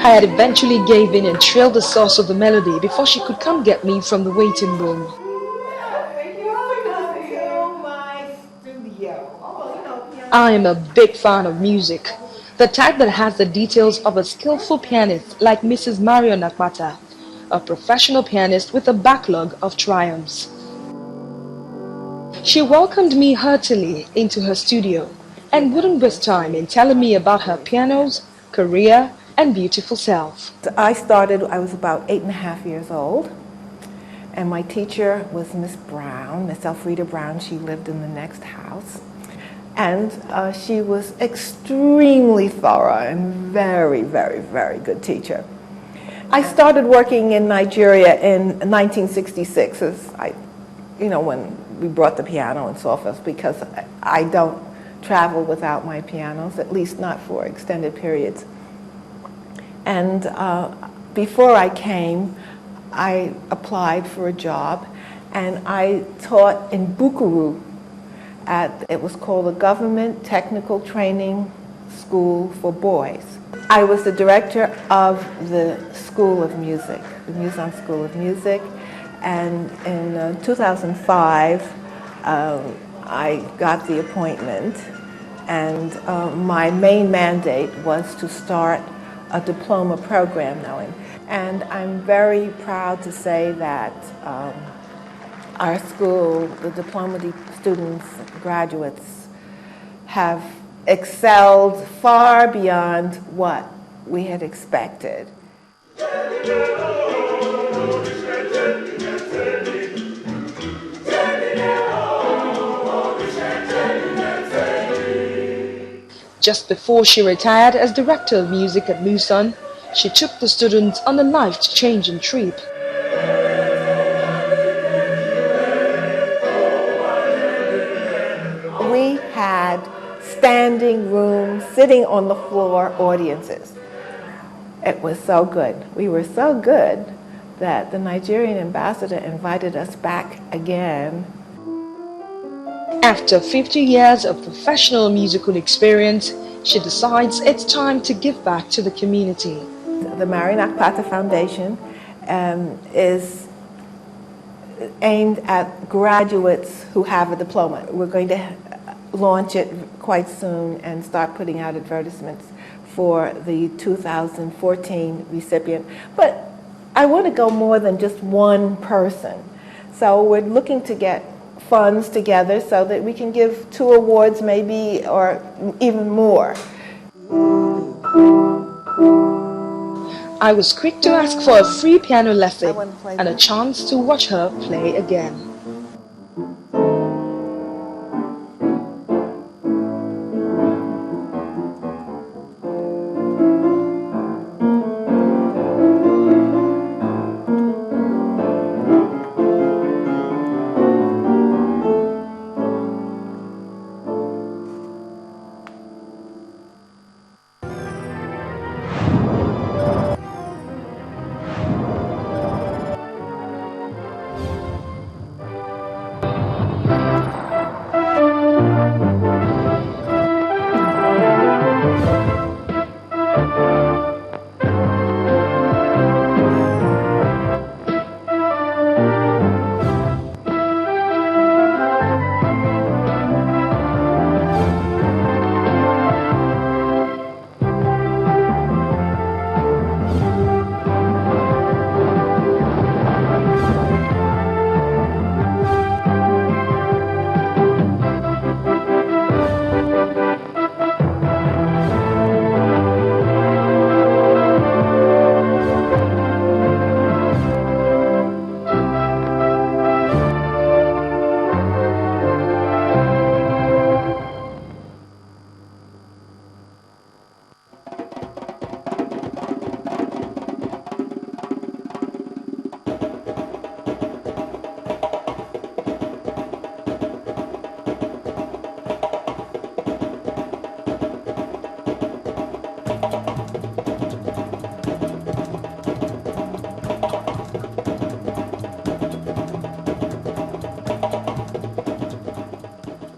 I had eventually gave in and trailed the source of the melody before she could come get me from the waiting room. I am a big fan of music, the type that has the details of a skillful pianist like Mrs. Mario Nakpata, a professional pianist with a backlog of triumphs. She welcomed me heartily into her studio and wouldn't waste time in telling me about her pianos, career, and beautiful self. I was about 8.5 years old, and my teacher was Miss Brown, Miss Elfrida Brown. She lived in the next house. And she was extremely thorough and very, very, very good teacher. I started working in Nigeria in 1966, when we brought the piano in Sawfest, because I don't travel without my pianos, at least not for extended periods. And before I came, I applied for a job, and I taught in Bukuru. It was called the Government Technical Training School for Boys. I was the director of the School of Music, the Muson School of Music, and in 2005, I got the appointment, and my main mandate was to start a diploma program now. And I'm very proud to say that our school, the diploma students, graduates, have excelled far beyond what we had expected. Just before she retired as director of music at Muson, she took the students on a life-changing trip. We had standing room, sitting on the floor audiences. It was so good. We were so good that the Nigerian ambassador invited us back again. After 50 years of professional musical experience, she decides it's time to give back to the community. The Mary Nakpata Foundation is aimed at graduates who have a diploma. We're going to launch it quite soon and start putting out advertisements for the 2014 recipient. But I want to go more than just one person. So we're looking to get funds together so that we can give 2 awards maybe, or even more. I was quick to ask for a free piano lesson and a chance to watch her play again.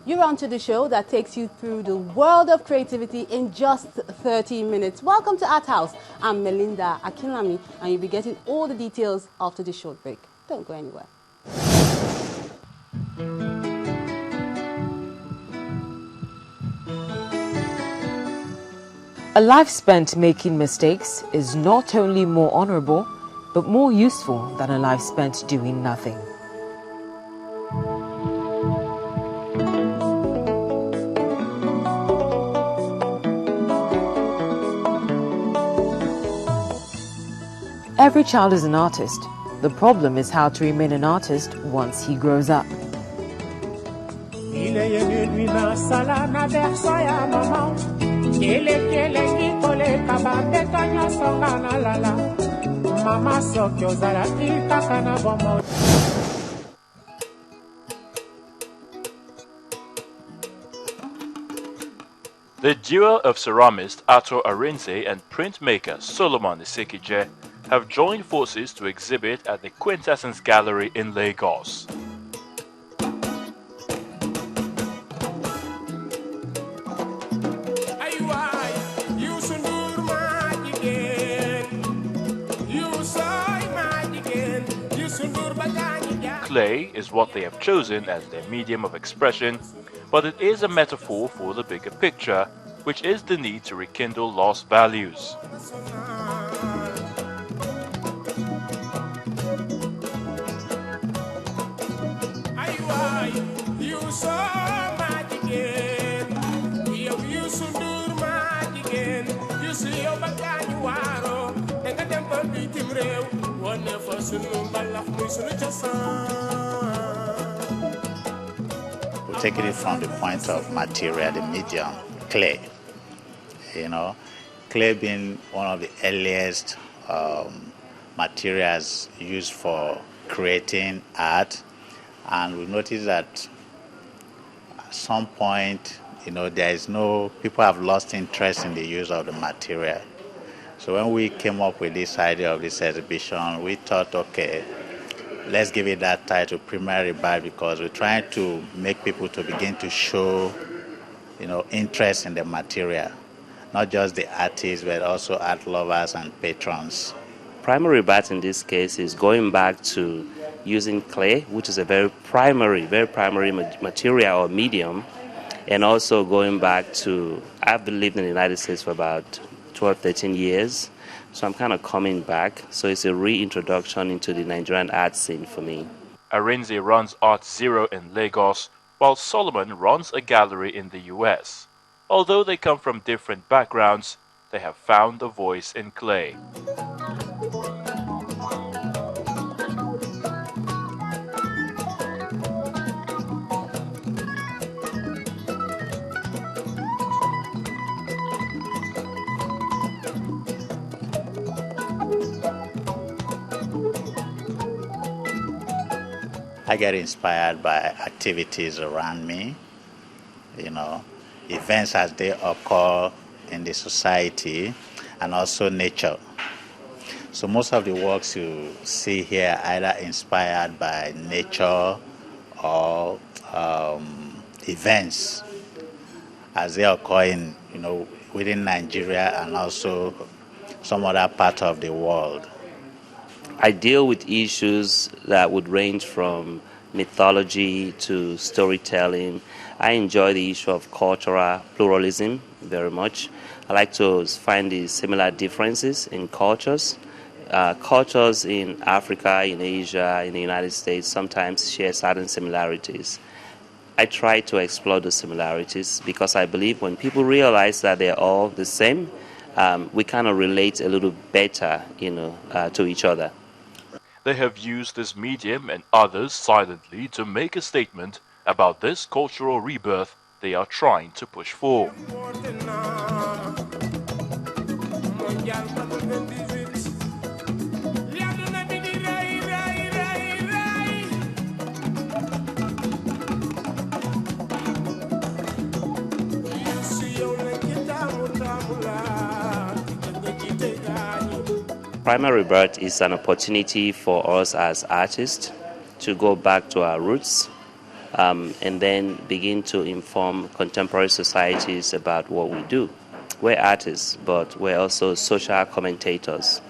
You're on to the show that takes you through the world of creativity in just 30 minutes. Welcome to Art House. I'm Melinda Akinlami, and you'll be getting all the details after this short break. Don't go anywhere. A life spent making mistakes is not only more honorable, but more useful than a life spent doing nothing. Every child is an artist. The problem is how to remain an artist once he grows up. The duo of ceramist Ato Arinze and printmaker Solomon Isekije have joined forces to exhibit at the Quintessence Gallery in Lagos. Clay is what they have chosen as their medium of expression, but it is a metaphor for the bigger picture, which is the need to rekindle lost values. We're taking it from the point of material, the medium, clay. Clay being one of the earliest materials used for creating art, and we noticed that at some point, people have lost interest in the use of the material. So when we came up with this idea of this exhibition, we thought, okay, let's give it that title, Primary Rebirth, because we're trying to make people to begin to show, interest in the material. Not just the artists, but also art lovers and patrons. Primary rebirth in this case is going back to using clay, which is a very primary material or medium, and also going back to, I've lived in the United States for about 12, 13 years, so I'm kind of coming back. So it's a reintroduction into the Nigerian art scene for me. Arinze runs Art Zero in Lagos, while Solomon runs a gallery in the US. Although they come from different backgrounds, they have found a voice in clay. I get inspired by activities around me, events as they occur in the society, and also nature. So most of the works you see here are either inspired by nature or events as they occur in, within Nigeria and also some other part of the world. I deal with issues that would range from mythology to storytelling. I enjoy the issue of cultural pluralism very much. I like to find the similar differences in cultures. Cultures in Africa, in Asia, in the United States sometimes share certain similarities. I try to explore the similarities because I believe when people realize that they're all the same, we kind of relate a little better, to each other. They have used this medium and others silently to make a statement about this cultural rebirth they are trying to push for. Primary rebirth is an opportunity for us as artists to go back to our roots and then begin to inform contemporary societies about what we do. we're artists, but we're also social commentators.